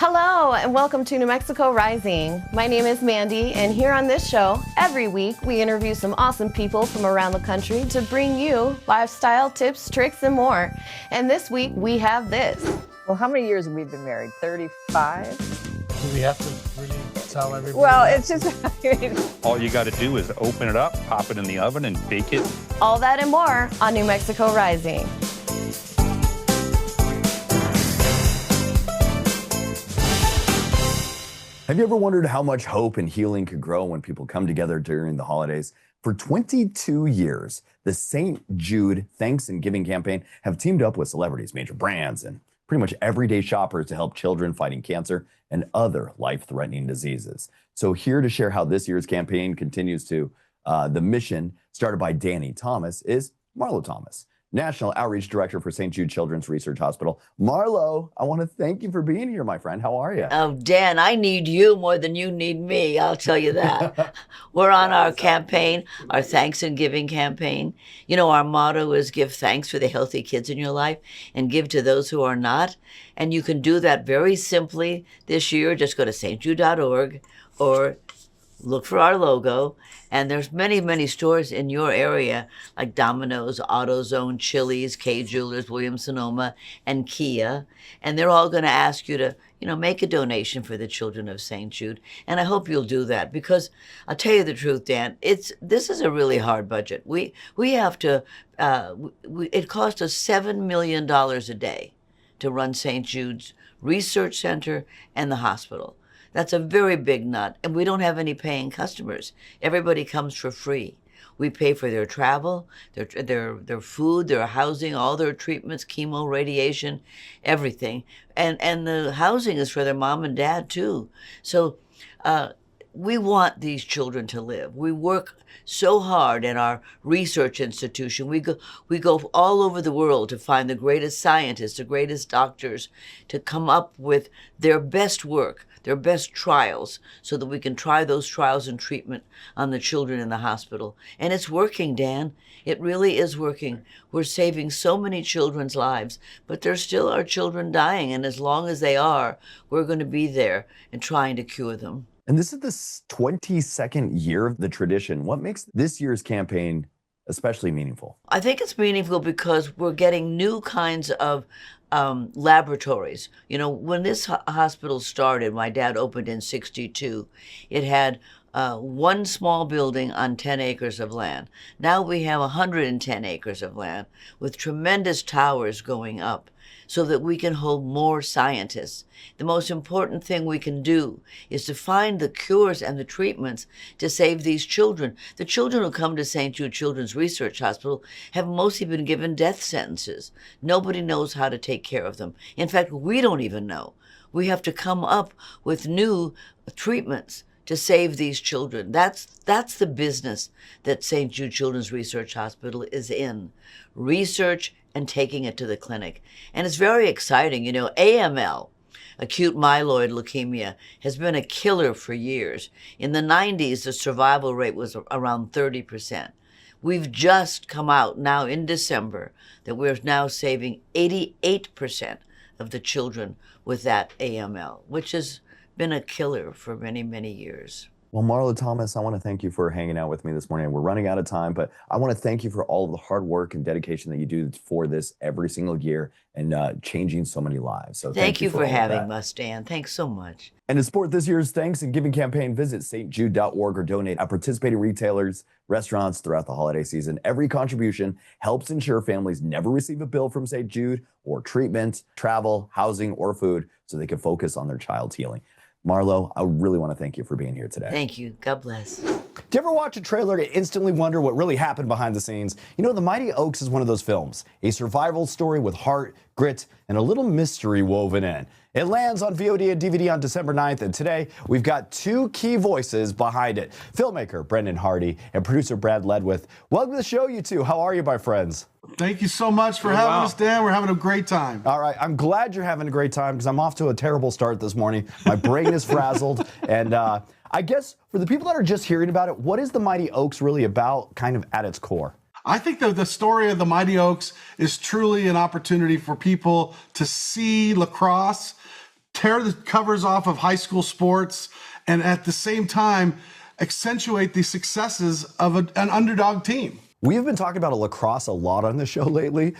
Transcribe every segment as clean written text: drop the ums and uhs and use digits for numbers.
Hello, and welcome to New Mexico Rising. My name is Mandy, and here on this show, every week we interview some awesome people from around the country to bring you lifestyle tips, tricks, and more. And this week we have this. Well, how many years have we been married? 35? Do we have to really tell everybody? Well, it's just... All you got to do is open it up, pop it in the oven, and bake it. All that and more on New Mexico Rising. Have you ever wondered how much hope and healing could grow when people come together during the holidays? For 22 years, the St. Jude Thanks and Giving campaign have teamed up with celebrities, major brands, and pretty much everyday shoppers to help children fighting cancer and other life-threatening diseases. So here to share how this year's campaign continues to the mission started by Danny Thomas is Marlo Thomas, National Outreach Director for St. Jude Children's Research Hospital. Marlo, I want to thank you for being here, my friend. How are you? Oh, Dan, I need you more than you need me, I'll tell you that. We're on our campaign, our Thanks and Giving campaign. You know, our motto is give thanks for the healthy kids in your life and give to those who are not. And you can do that very simply this year. Just go to stjude.org or look for our logo. And there's many, many stores in your area, like Domino's, AutoZone, Chili's, Kay Jewelers, Williams-Sonoma, and Kia. And they're all going to ask you to, make a donation for the children of St. Jude. And I hope you'll do that because I'll tell you the truth, Dan, this is a really hard budget. We have to, it costs us $7 million a day to run St. Jude's Research Center and the hospital. That's a very big nut, and we don't have any paying customers. Everybody comes for free. We pay for their travel, their food, their housing, all their treatments, chemo, radiation, everything. And the housing is for their mom and dad, too. So we want these children to live. We work so hard in our research institution. We go all over the world to find the greatest scientists, the greatest doctors, to come up with their best work, their best trials, so that we can try those trials and treatment on the children in the hospital. And it's working, Dan. It really is working. We're saving so many children's lives, but there still are children dying, and as long as they are, we're going to be there and trying to cure them. And this is the 22nd year of the tradition. What makes this year's campaign especially meaningful? I think it's meaningful because we're getting new kinds of laboratories. When this hospital started, my dad opened in '62, it had one small building on 10 acres of land. Now we have 110 acres of land with tremendous towers going up so that we can hold more scientists. The most important thing we can do is to find the cures and the treatments to save these children. The children who come to St. Jude Children's Research Hospital have mostly been given death sentences. Nobody knows how to take care of them. In fact, we don't even know. We have to come up with new treatments to save these children. That's the business that St. Jude Children's Research Hospital is in. Research and taking it to the clinic. And it's very exciting. AML, acute myeloid leukemia, has been a killer for years. In the 90s, the survival rate was around 30%. We've just come out now in December that we're now saving 88% of the children with that AML, which has been a killer for many, many years. Well, Marlo Thomas, I want to thank you for hanging out with me this morning. We're running out of time, but I want to thank you for all of the hard work and dedication that you do for this every single year and changing so many lives. So thank you for having us, Dan. Thanks so much. And to support this year's Thanks and Giving campaign, visit stjude.org or donate at participating retailers, restaurants throughout the holiday season. Every contribution helps ensure families never receive a bill from St. Jude or treatment, travel, housing, or food so they can focus on their child's healing. Marlo, I really want to thank you for being here today. Thank you. God bless. Do you ever watch a trailer to instantly wonder what really happened behind the scenes? The Mighty Oaks is one of those films, a survival story with heart, grit, and a little mystery woven in. It lands on VOD and DVD on December 9th, and today we've got two key voices behind it. Filmmaker Brendan Harty and producer Brad Ledwith. Welcome to the show, you two. How are you, my friends? Thank you so much for having us, Dan. We're having a great time. All right. I'm glad you're having a great time because I'm off to a terrible start this morning. My brain is frazzled. And I guess for the people that are just hearing about it, what is the Mighty Oaks really about kind of at its core? I think that the story of the Mighty Oaks is truly an opportunity for people to see lacrosse tear the covers off of high school sports and at the same time accentuate the successes of an underdog team. We have been talking about lacrosse a lot on the show lately.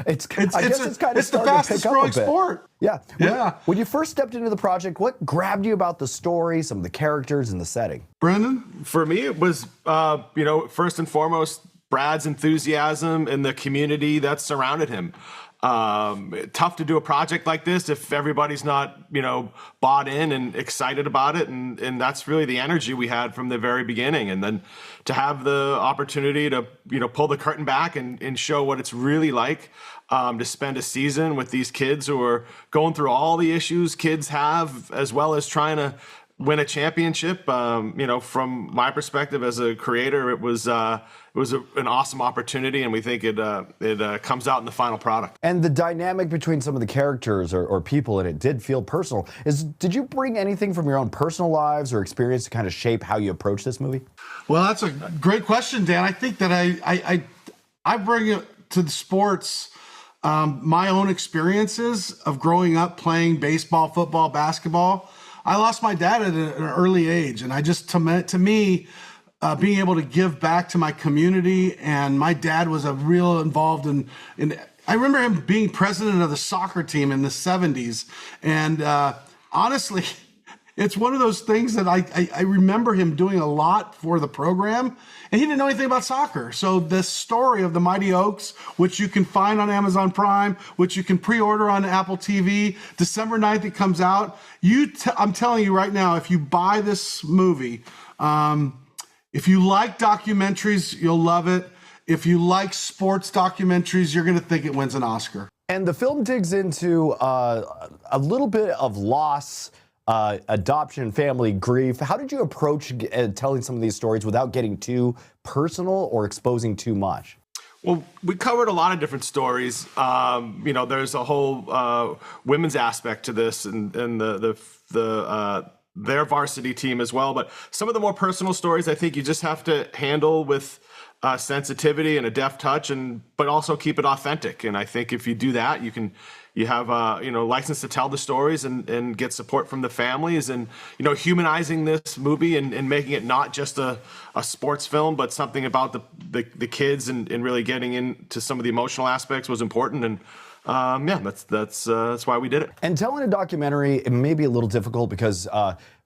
It's kind of the starting to fastest pick up growing a bit. sport. Yeah. When you first stepped into the project, what grabbed you about the story, some of the characters, and the setting? Brendan? For me, it was, first and foremost, Brad's enthusiasm and the community that surrounded him. Tough to do a project like this if everybody's not, bought in and excited about it. And that's really the energy we had from the very beginning. And then to have the opportunity to, pull the curtain back and show what it's really like to spend a season with these kids who are going through all the issues kids have, as well as trying to win a championship. From my perspective as a creator, it was an awesome opportunity, and we think it comes out in the final product. And the dynamic between some of the characters or people in it did feel personal. Did you bring anything from your own personal lives or experience to kind of shape how you approach this movie? Well, that's a great question, Dan. I think that I bring it to the sports. My own experiences of growing up playing baseball, football, basketball. I lost my dad at an early age, and I just, to me, being able to give back to my community, and my dad was a real involved in I remember him being president of the soccer team in the 70s, and honestly, it's one of those things that I remember him doing a lot for the program, and he didn't know anything about soccer. So the story of the Mighty Oaks, which you can find on Amazon Prime, which you can pre-order on Apple TV, December 9th it comes out. I'm telling you right now, if you buy this movie, if you like documentaries, you'll love it. If you like sports documentaries, you're going to think it wins an Oscar. And the film digs into a little bit of loss, adoption, family grief. How did you approach telling some of these stories without getting too personal or exposing too much? Well, we covered a lot of different stories. There's a whole women's aspect to this, and their varsity team as well. But some of the more personal stories, I think you just have to handle with sensitivity and a deft touch, but also keep it authentic. And I think if you do that, you have license to tell the stories and get support from the families, and humanizing this movie and making it not just a sports film, but something about the kids and really getting into some of the emotional aspects was important. And that's why we did it. And telling a documentary, it may be a little difficult because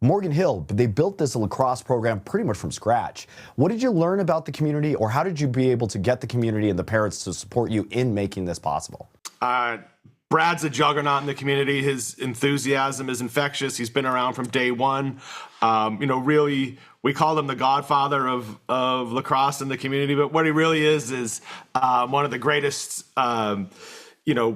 Morgan Hill, they built this lacrosse program pretty much from scratch. What did you learn about the community, or how did you be able to get the community and the parents to support you in making this possible? Brad's a juggernaut in the community. His enthusiasm is infectious. He's been around from day one. Really, we call him the godfather of lacrosse in the community, but what he really is one of the greatest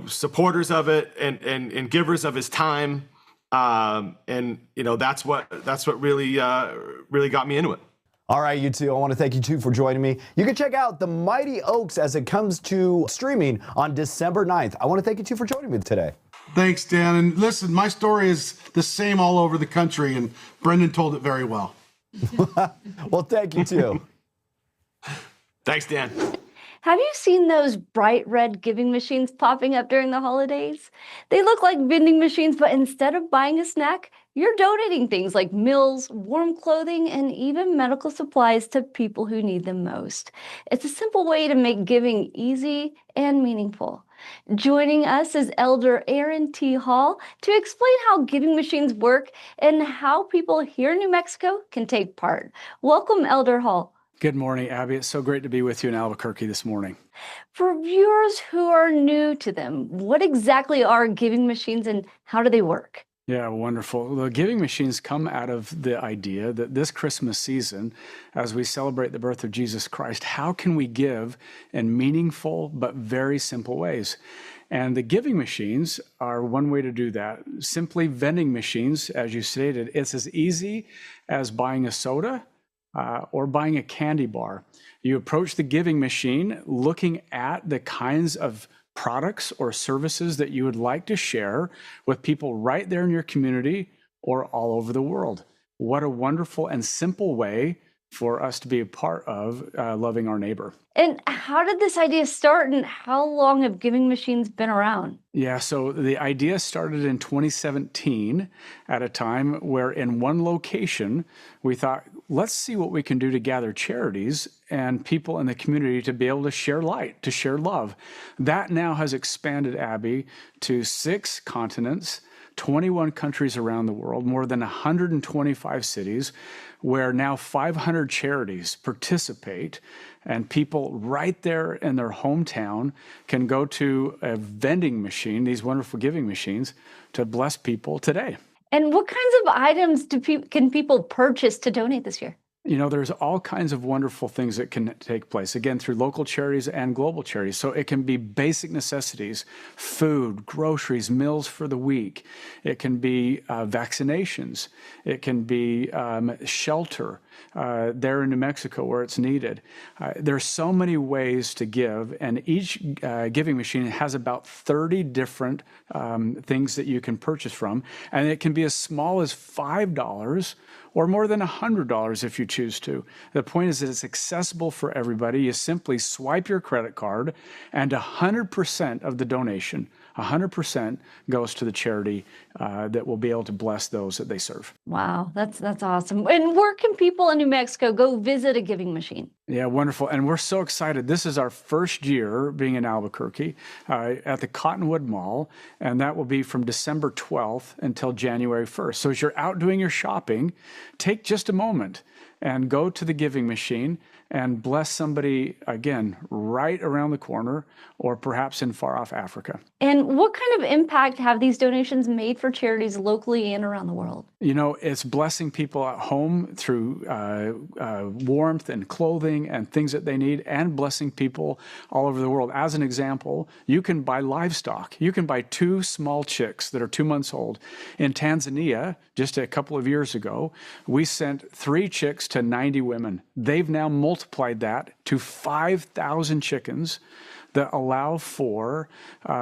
supporters of it and givers of his time. That's what really got me into it. All right, you two, I want to thank you two for joining me. You can check out The Mighty Oaks as it comes to streaming on December 9th. I want to thank you two for joining me today. Thanks, Dan. And listen, my story is the same all over the country, and Brendan told it very well. Well, thank you too. Thanks, Dan. Have you seen those bright red giving machines popping up during the holidays? They look like vending machines, but instead of buying a snack, you're donating things like meals, warm clothing, and even medical supplies to people who need them most. It's a simple way to make giving easy and meaningful. Joining us is Elder Aaron T. Hall to explain how giving machines work and how people here in New Mexico can take part. Welcome, Elder Hall. Good morning, Abby. It's so great to be with you in Albuquerque this morning. For viewers who are new to them, what exactly are giving machines and how do they work? Yeah, wonderful. The giving machines come out of the idea that this Christmas season, as we celebrate the birth of Jesus Christ, how can we give in meaningful but very simple ways? And the giving machines are one way to do that. Simply vending machines, as you stated, it's as easy as buying a soda or buying a candy bar. You approach the giving machine looking at the kinds of products or services that you would like to share with people right there in your community or all over the world. What a wonderful and simple way for us to be a part of loving our neighbor. And how did this idea start, and how long have giving machines been around? Yeah, so the idea started in 2017 at a time where in one location, we thought, let's see what we can do to gather charities and people in the community to be able to share light, to share love. That now has expanded, Abby, to 6 continents, 21 countries around the world, more than 125 cities, where now 500 charities participate, and people right there in their hometown can go to a vending machine, these wonderful giving machines, to bless people today. And what kinds of items can people purchase to donate this year? You know, there's all kinds of wonderful things that can take place, again, through local charities and global charities. So it can be basic necessities, food, groceries, meals for the week. It can be vaccinations. It can be shelter there in New Mexico where it's needed. There's so many ways to give, and each giving machine has about 30 different things that you can purchase from. And it can be as small as $5 or more than $100 if you choose to. The point is that it's accessible for everybody. You simply swipe your credit card, and 100% of the donation, 100% goes to the charity that will be able to bless those that they serve. Wow, that's awesome. And where can people in New Mexico go visit a giving machine? Yeah, wonderful. And we're so excited. This is our first year being in Albuquerque at the Cottonwood Mall, and that will be from December 12th until January 1st. So as you're out doing your shopping, take just a moment and go to the giving machine and bless somebody, again, right around the corner, or perhaps in far-off Africa. And what kind of impact have these donations made for charities locally and around the world? You know, it's blessing people at home through warmth and clothing and things that they need, and blessing people all over the world. As an example, you can buy livestock. You can buy 2 small chicks that are 2 months old. In Tanzania, just a couple of years ago, we sent 3 chicks to 90 women. They've now multiplied that to 5,000 chickens that allow for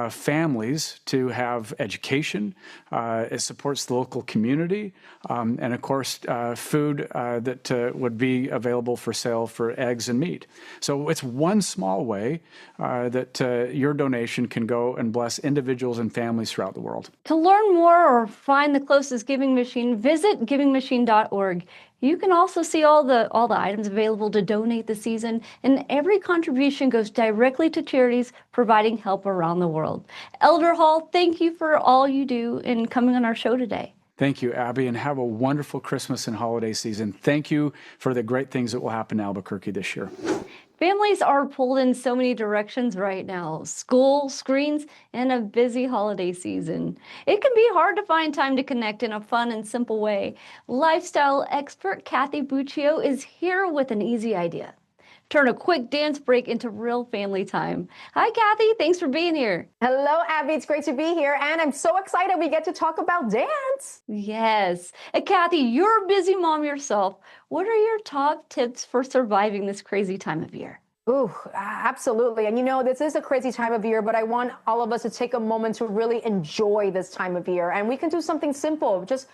families to have education. It supports the local community, and of course, food that would be available for sale for eggs and meat. So it's one small way that your donation can go and bless individuals and families throughout the world. To learn more or find the closest giving machine, visit givingmachine.org. You can also see all the items available to donate this season, and every contribution goes directly to charities providing help around the world. Elder Hall, thank you for all you do in coming on our show today. Thank you, Abby, and have a wonderful Christmas and holiday season. Thank you for the great things that will happen in Albuquerque this year. Families are pulled in so many directions right now: school, screens, and a busy holiday season. It can be hard to find time to connect in a fun and simple way. Lifestyle expert Kathy Buccio is here with an easy idea. Turn a quick dance break into real family time. Hi, Kathy. Thanks for being here. Hello, Abby. It's great to be here, and I'm so excited we get to talk about dance. Yes. Kathy, you're a busy mom yourself. What are your top tips for surviving this crazy time of year? Ooh, absolutely. And you know, this is a crazy time of year, but I want all of us to take a moment to really enjoy this time of year. And we can do something simple, just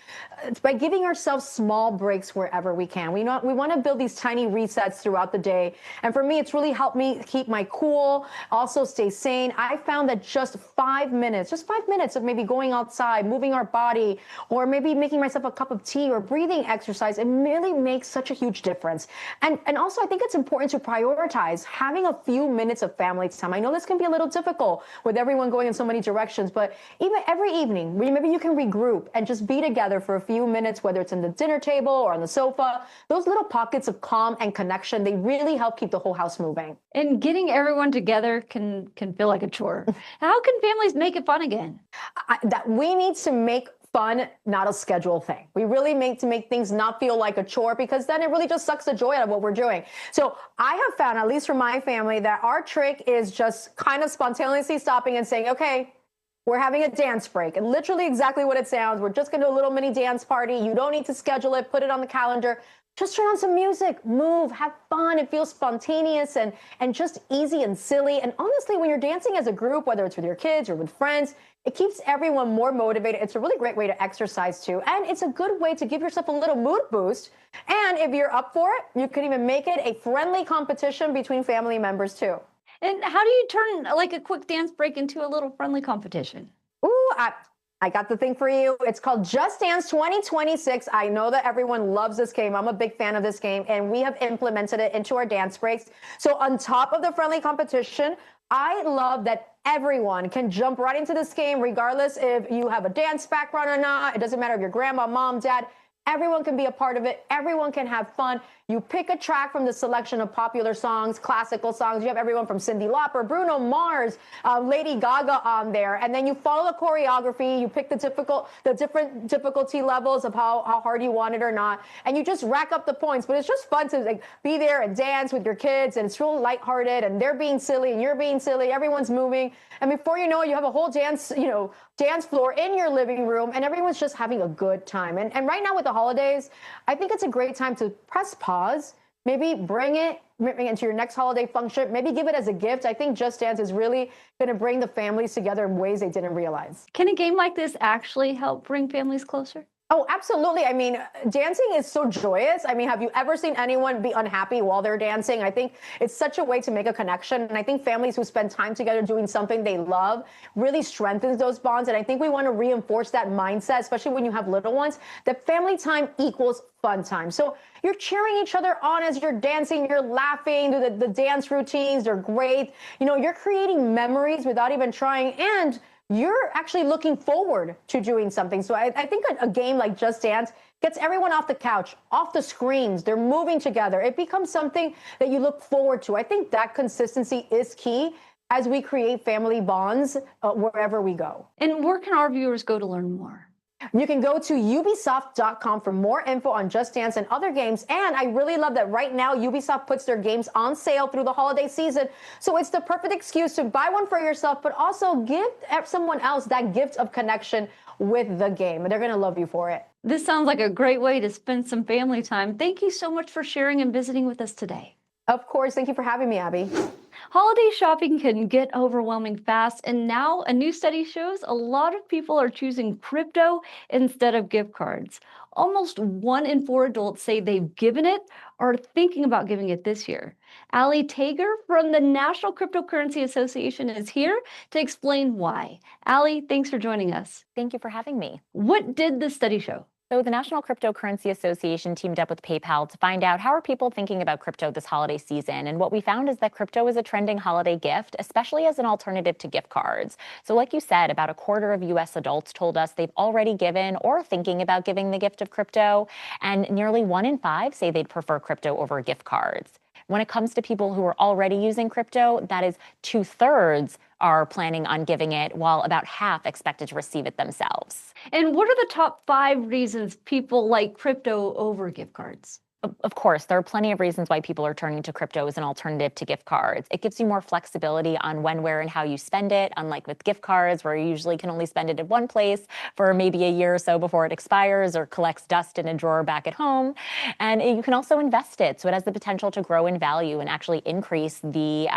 by giving ourselves small breaks wherever we can. We want to build these tiny resets throughout the day. And for me, it's really helped me keep my cool, also stay sane. I found that just 5 minutes of maybe going outside, moving our body, or maybe making myself a cup of tea or breathing exercise, it really makes such a huge difference. And also, I think it's important to prioritize having a few minutes of family time. I know this can be a little difficult with everyone going in so many directions, but even every evening, maybe you can regroup and just be together for a few minutes, whether it's in the dinner table or on the sofa. Those little pockets of calm and connection, they really help keep the whole house moving. And getting everyone together can feel like a chore. How can families make it fun again? That we need to make fun, not a schedule thing. We really make things not feel like a chore, because then it really just sucks the joy out of what we're doing. So I have found, at least for my family, that our trick is just kind of spontaneously stopping and saying, okay, We're having a dance break, and literally exactly what it sounds. We're just going to do a little mini dance party. You don't need to schedule it, put it on the calendar. Just turn on some music, move, have fun. It feels spontaneous and just easy and silly. And honestly, when you're dancing as a group, whether it's with your kids or with friends, it keeps everyone more motivated. It's a really great way to exercise too. And it's a good way to give yourself a little mood boost. And if you're up for it, you could even make it a friendly competition between family members too. And how do you turn like a quick dance break into a little friendly competition? Ooh, I got the thing for you. It's called Just Dance 2026. I know that everyone loves this game. I'm a big fan of this game, and we have implemented it into our dance breaks. So on top of the friendly competition, I love that everyone can jump right into this game, regardless if you have a dance background or not. It doesn't matter if you're grandma, mom, dad. Everyone can be a part of it. Everyone can have fun. You pick a track from the selection of popular songs, classical songs. You have everyone from Cyndi Lauper, Bruno Mars, Lady Gaga on there. And then you follow the choreography. You pick the different difficulty levels of how hard you want it or not. And you just rack up the points. But it's just fun to like be there and dance with your kids. And it's real lighthearted. And they're being silly and you're being silly. Everyone's moving. And before you know it, you have a whole dance floor in your living room. And everyone's just having a good time. And right now with the holidays, I think it's a great time to press pause, maybe bring it into your next holiday function, maybe give it as a gift. I think Just Dance is really going to bring the families together in ways they didn't realize. Can a game like this actually help bring families closer? Oh, absolutely. I mean, dancing is so joyous. I mean, have you ever seen anyone be unhappy while they're dancing? I think it's such a way to make a connection. And I think families who spend time together doing something they love really strengthens those bonds. And I think we want to reinforce that mindset, especially when you have little ones, that family time equals fun time. So you're cheering each other on as you're dancing, you're laughing, the dance routines, they're great. You're creating memories without even trying, and you're actually looking forward to doing something. So I think a game like Just Dance gets everyone off the couch, off the screens. They're moving together. It becomes something that you look forward to. I think that consistency is key as we create family bonds wherever we go. And where can our viewers go to learn more? You can go to ubisoft.com for more info on Just Dance and other games. And I really love that right now Ubisoft puts their games on sale through the holiday season. So it's the perfect excuse to buy one for yourself, but also give someone else that gift of connection with the game. They're going to love you for it. This sounds like a great way to spend some family time. Thank you so much for sharing and visiting with us today. Of course. Thank you for having me, Abby. Holiday shopping can get overwhelming fast, and now a new study shows a lot of people are choosing crypto instead of gift cards. Almost 1 in 4 adults say they've given it or are thinking about giving it this year. Ali Tager from the National Cryptocurrency Association is here to explain why. Ali, thanks for joining us. Thank you for having me. What did the study show? So the National Cryptocurrency Association teamed up with PayPal to find out how are people thinking about crypto this holiday season. And what we found is that crypto is a trending holiday gift, especially as an alternative to gift cards. So like you said, about 1/4 of U.S. adults told us they've already given or thinking about giving the gift of crypto. And nearly 1 in 5 say they'd prefer crypto over gift cards. When it comes to people who are already using crypto, that is 2/3 are planning on giving it, while about half expected to receive it themselves. And what are the top 5 reasons people like crypto over gift cards? Of course, there are plenty of reasons why people are turning to crypto as an alternative to gift cards. It gives you more flexibility on when, where, and how you spend it, unlike with gift cards, where you usually can only spend it at one place for maybe a year or so before it expires or collects dust in a drawer back at home. And you can also invest it, so it has the potential to grow in value and actually increase the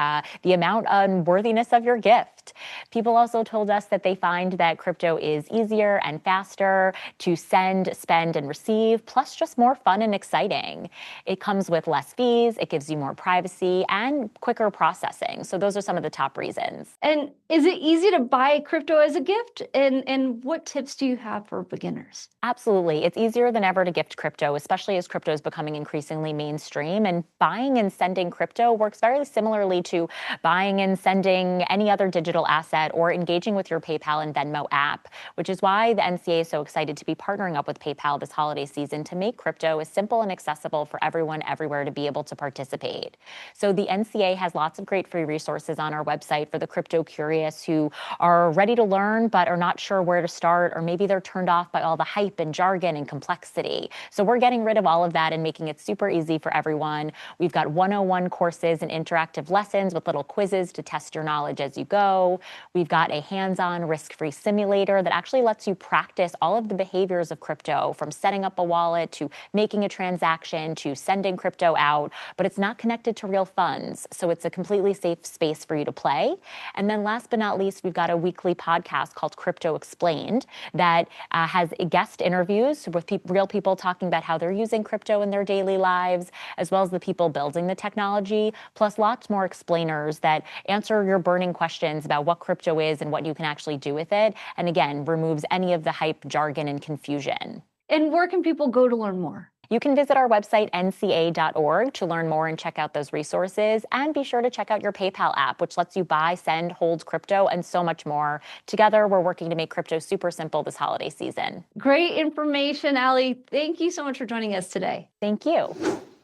amount and worthiness of your gift. People also told us that they find that crypto is easier and faster to send, spend, and receive, plus just more fun and exciting. It comes with less fees, it gives you more privacy, and quicker processing. So those are some of the top reasons. And is it easy to buy crypto as a gift? And what tips do you have for beginners? Absolutely. It's easier than ever to gift crypto, especially as crypto is becoming increasingly mainstream. And buying and sending crypto works very similarly to buying and sending any other digital asset or engaging with your PayPal and Venmo app, which is why the NCA is so excited to be partnering up with PayPal this holiday season to make crypto as simple and accessible accessible for everyone everywhere to be able to participate. So the NCA has lots of great free resources on our website for the crypto curious who are ready to learn but are not sure where to start, or maybe they're turned off by all the hype and jargon and complexity. So we're getting rid of all of that and making it super easy for everyone. We've got 101 courses and interactive lessons with little quizzes to test your knowledge as you go. We've got a hands-on risk-free simulator that actually lets you practice all of the behaviors of crypto, from setting up a wallet to making a transaction to sending crypto out, but it's not connected to real funds. So it's a completely safe space for you to play. And then last but not least, we've got a weekly podcast called Crypto Explained that has guest interviews with real people talking about how they're using crypto in their daily lives, as well as the people building the technology, plus lots more explainers that answer your burning questions about what crypto is and what you can actually do with it. And again, removes any of the hype, jargon, and confusion. And where can people go to learn more? You can visit our website, nca.org, to learn more and check out those resources. And be sure to check out your PayPal app, which lets you buy, send, hold crypto, and so much more. Together, we're working to make crypto super simple this holiday season. Great information, Allie. Thank you so much for joining us today. Thank you.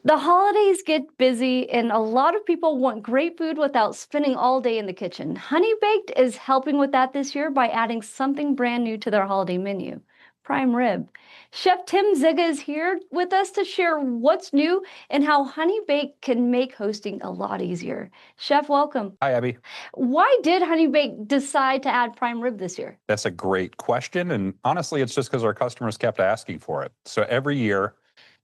The holidays get busy, and a lot of people want great food without spending all day in the kitchen. Honey Baked is helping with that this year by adding something brand new to their holiday menu: prime rib. Chef Tim Ziga is here with us to share what's new and how Honey Baked can make hosting a lot easier. Chef, welcome. Hi, Abby. Why did Honey Baked decide to add prime rib this year? That's a great question. And honestly, it's just because our customers kept asking for it. So every year,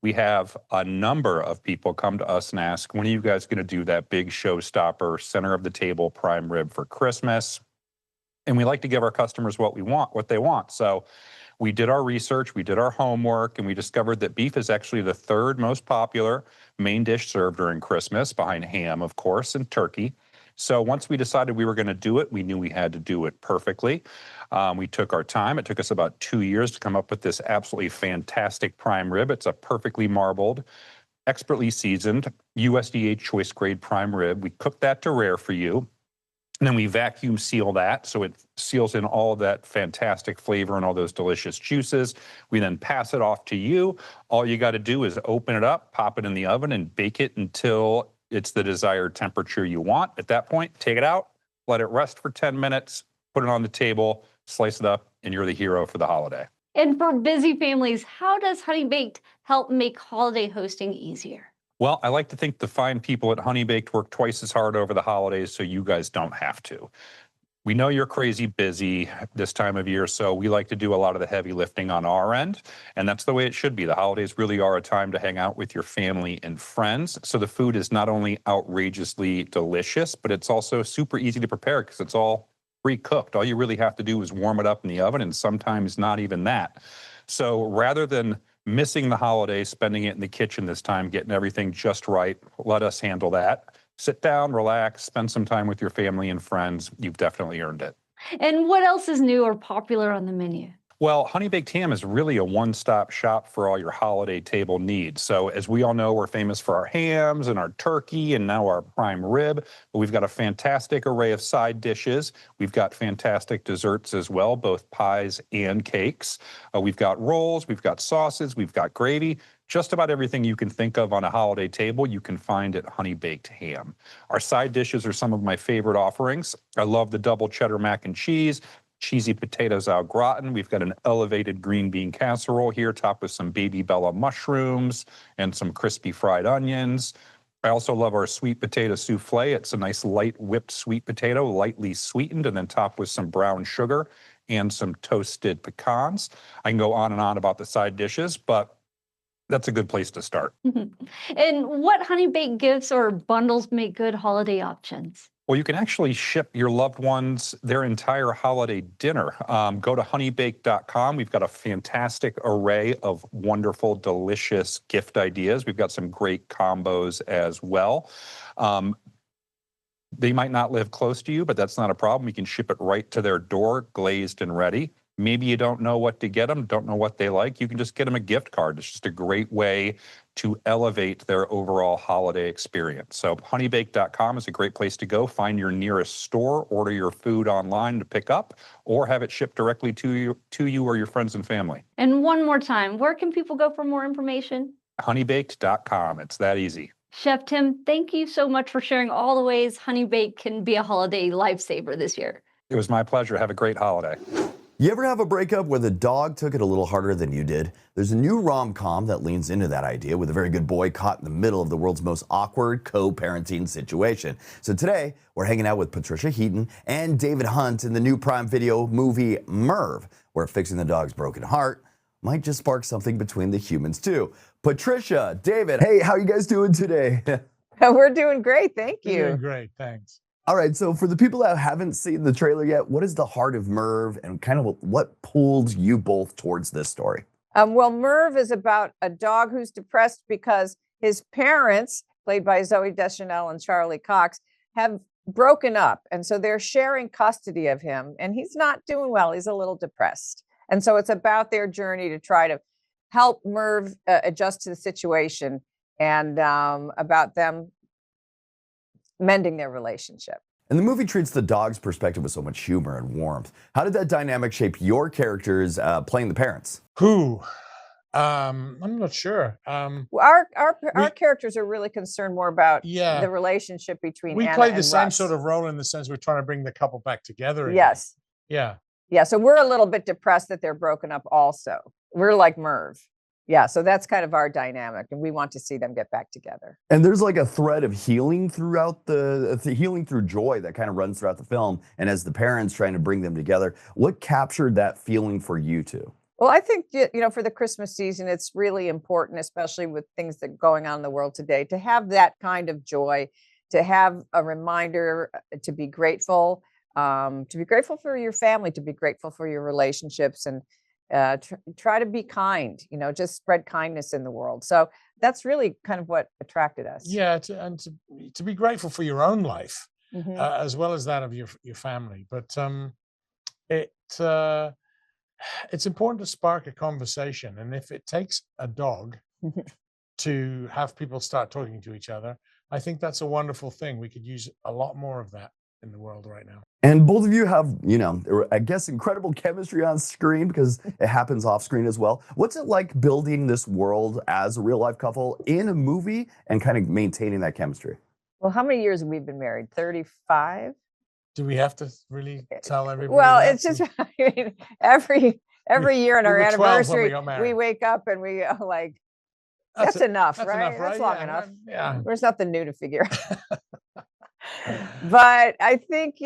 we have a number of people come to us and ask, when are you guys going to do that big showstopper, center of the table prime rib for Christmas? And we like to give our customers what they want. So we did our research, we did our homework, and we discovered that beef is actually the third most popular main dish served during Christmas, behind ham, of course, and turkey. So once we decided we were going to do it, we knew we had to do it perfectly. We took our time. It took us about 2 years to come up with this absolutely fantastic prime rib. It's a perfectly marbled, expertly seasoned USDA choice grade prime rib. We cooked that to rare for you. And then we vacuum seal that, so it seals in all of that fantastic flavor and all those delicious juices. We then pass it off to you. All you got to do is open it up, pop it in the oven, and bake it until it's the desired temperature you want. At that point, take it out, let it rest for 10 minutes, put it on the table, slice it up, and you're the hero for the holiday. And for busy families, how does Honey Baked help make holiday hosting easier? Well, I like to think the fine people at Honey Baked work twice as hard over the holidays so you guys don't have to. We know you're crazy busy this time of year, so we like to do a lot of the heavy lifting on our end, and that's the way it should be. The holidays really are a time to hang out with your family and friends, so the food is not only outrageously delicious, but it's also super easy to prepare because it's all pre-cooked. All you really have to do is warm it up in the oven, and sometimes not even that. So rather than missing the holiday, spending it in the kitchen this time, getting everything just right, let us handle that. Sit down, relax, spend some time with your family and friends. You've definitely earned it. And what else is new or popular on the menu? Well, Honey Baked Ham is really a one-stop shop for all your holiday table needs. So as we all know, we're famous for our hams and our turkey and now our prime rib, but we've got a fantastic array of side dishes. We've got fantastic desserts as well, both pies and cakes. We've got rolls, we've got sauces, we've got gravy. Just about everything you can think of on a holiday table, you can find at Honey Baked Ham. Our side dishes are some of my favorite offerings. I love the double cheddar mac and cheese, cheesy potatoes au gratin. We've got an elevated green bean casserole here, topped with some baby bella mushrooms and some crispy fried onions. I also love our sweet potato souffle. It's a nice light whipped sweet potato, lightly sweetened, and then topped with some brown sugar and some toasted pecans. I can go on and on about the side dishes, but that's a good place to start. And what Honey Baked gifts or bundles make good holiday options? Well, you can actually ship your loved ones their entire holiday dinner. Go to honeybaked.com. We've got a fantastic array of wonderful, delicious gift ideas. We've got some great combos as well. They might not live close to you, but that's not a problem. We can ship it right to their door, glazed and ready. Maybe you don't know what to get them, don't know what they like. You can just get them a gift card. It's just a great way to elevate their overall holiday experience. So honeybaked.com is a great place to go. Find your nearest store, order your food online to pick up, or have it shipped directly to you or your friends and family. And one more time, where can people go for more information? honeybaked.com. It's that easy. Chef Tim, thank you so much for sharing all the ways Honey Baked can be a holiday lifesaver this year. It was my pleasure. Have a great holiday. You ever have a breakup where the dog took it a little harder than you did? There's a new rom-com that leans into that idea with a very good boy caught in the middle of the world's most awkward co-parenting situation. So today, we're hanging out with Patricia Heaton and David Hunt in the new Prime Video movie Merv, where fixing the dog's broken heart might just spark something between the humans too. Patricia, David, hey, how you guys doing today? We're doing great, thank you. Doing great, thanks. All right, so for the people that haven't seen the trailer yet, what is the heart of Merv and kind of what pulled you both towards this story? Well, Merv is about a dog who's depressed because his parents, played by Zooey Deschanel and Charlie Cox, have broken up. And so they're sharing custody of him. And he's not doing well. He's a little depressed. And so it's about their journey to try to help Merv adjust to the situation and about them mending their relationship. And the movie treats the dog's perspective with so much humor and warmth. How did that dynamic shape your characters playing the parents? I'm not sure. Our characters are really concerned more about Yeah. the relationship between We Anna play and the same Russ. sort of role in the sense we're trying to bring the couple back together again. Yes. Yeah. Yeah. So we're a little bit depressed that they're broken up also. We're like Merv. Yeah. So that's kind of our dynamic. And we want to see them get back together. And there's like a thread of healing throughout the healing through joy that kind of runs throughout the film. And as the parents trying to bring them together, what captured that feeling for you two? Well, I think, for the Christmas season, it's really important, especially with things that are going on in the world today, to have that kind of joy, to have a reminder to be grateful for your family, to be grateful for your relationships, and try to be kind, just spread kindness in the world. So that's really kind of what attracted us. Yeah. To be grateful for your own life, Mhm. as well as that of your family. But it's important to spark a conversation. And if it takes a dog to have people start talking to each other, I think that's a wonderful thing. We could use a lot more of that in the world right now. And both of you have, I guess, incredible chemistry on screen because it happens off screen as well. What's it like building this world as a real life couple in a movie and kind of maintaining that chemistry? Well, how many years have we been married? 35? Do we have to really tell everybody? Well, that? it's just every year on We our were 12 when we anniversary, got married. we wake up and we go like, that's enough, that's right? enough, right? That's long Yeah, enough. yeah. There's nothing new to figure out. But I think,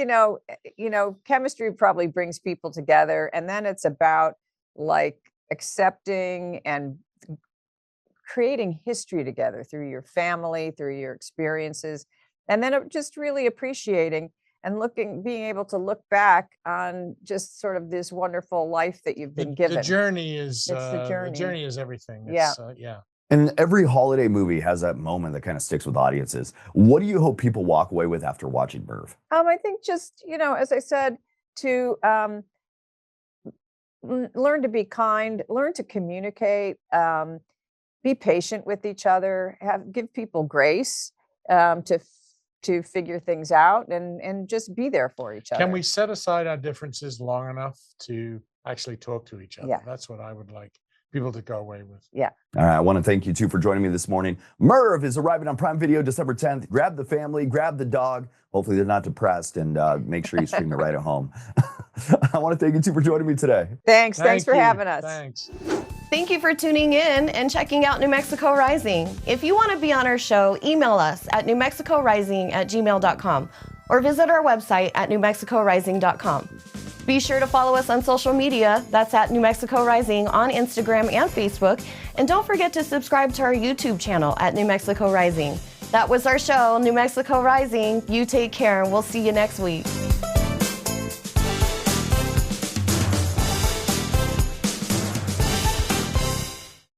chemistry probably brings people together. And then it's about like accepting and creating history together through your family, through your experiences, and then just really appreciating and being able to look back on just sort of this wonderful life that you've been given. The journey is the journey. The journey is everything. Yeah. Yeah. And every holiday movie has that moment that kind of sticks with audiences. What do you hope people walk away with after watching Merv? I think just, as I said, to learn to be kind, learn to communicate, be patient with each other, give people grace to figure things out and just be there for each other. Can we set aside our differences long enough to actually talk to each other? Yeah. That's what I would like people to go away with. Yeah. All right, I want to thank you two for joining me this morning. Merv is arriving on Prime Video December 10th. Grab the family, grab the dog. Hopefully they're not depressed, and make sure you stream it right at home. I want to thank you two for joining me today. Thanks Thank for you. having us. Thanks. Thank you for tuning in and checking out New Mexico Rising. If you want to be on our show, email us at newmexicorising@gmail.com or visit our website at newmexicorising.com. Be sure to follow us on social media. That's at New Mexico Rising on Instagram and Facebook. And don't forget to subscribe to our YouTube channel at New Mexico Rising. That was our show, New Mexico Rising. You take care, and we'll see you next week.